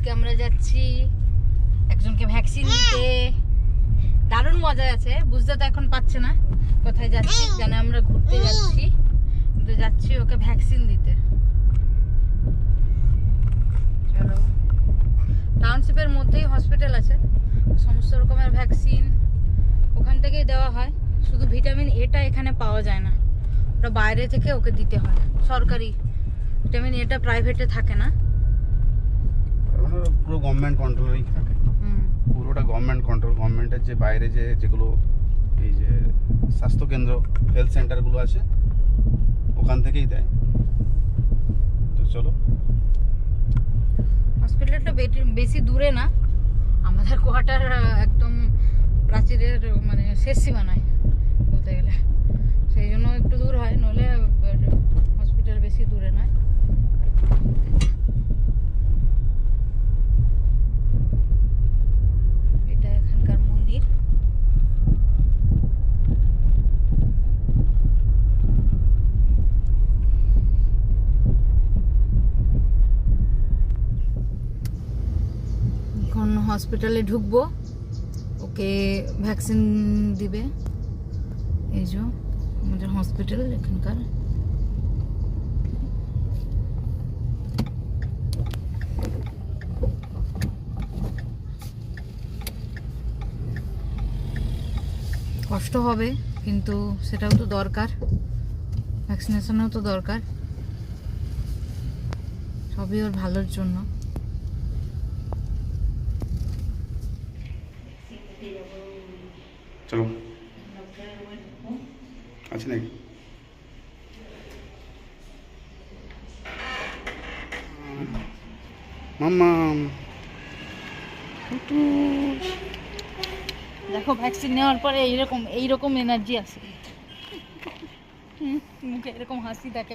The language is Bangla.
আজকে আমরা যাচ্ছি একজনকে ভ্যাকসিন দিতে। দারুণ মজা আছে, বুঝতে তো এখন পারছে না কোথায় যাচ্ছি, জানে আমরা ঘুরতে যাচ্ছি, কিন্তু যাচ্ছি ওকে ভ্যাকসিন দিতে। চলো, টাউনশিপের মধ্যেই হসপিটাল আছে, সমস্ত রকমের ভ্যাকসিন ওখান থেকেই দেওয়া হয়। শুধু ভিটামিন এটা এখানে পাওয়া যায় না, ওটা বাইরে থেকে ওকে দিতে হয়। সরকারি ভিটামিন এটা প্রাইভেটে থাকে না, পুরো গভর্নমেন্ট কন্ট্রোলেই থাকে। পুরোটা গভর্নমেন্ট কন্ট্রোল। গভর্নমেন্টের যে বাইরে যেগুলো এই যে স্বাস্থ্যকেন্দ্র, হেলথ সেন্টারগুলো আছে, ওখান থেকেই দেয়। তো চলো, হসপিটালটা বেশি দূরে না, আমাদের কোয়ার্টার একদম প্রাচীরের মানে শেষ সীমানায় বলতে গেলে, সেই জন্য একটু দূর হয়, নইলে হসপিটাল বেশি দূরে নয়। এটা এখানকার মন্দির। এখন হসপিটালে ঢুকবো, ওকে ভ্যাকসিন দিবে। এই যে আমাদের হসপিটাল এখানকার। কষ্ট হবে, কিন্তু সেটাও তো দরকার, ভ্যাকসিনেশনও তো দরকার, সবই ওর ভালোর জন্য। চলো, আছে নাকি? মাম্মা দেখো, ভ্যাকসিন নেওয়ার পরে এইরকম এনার্জি আসে, মুখে এরকম হাসি থাকে।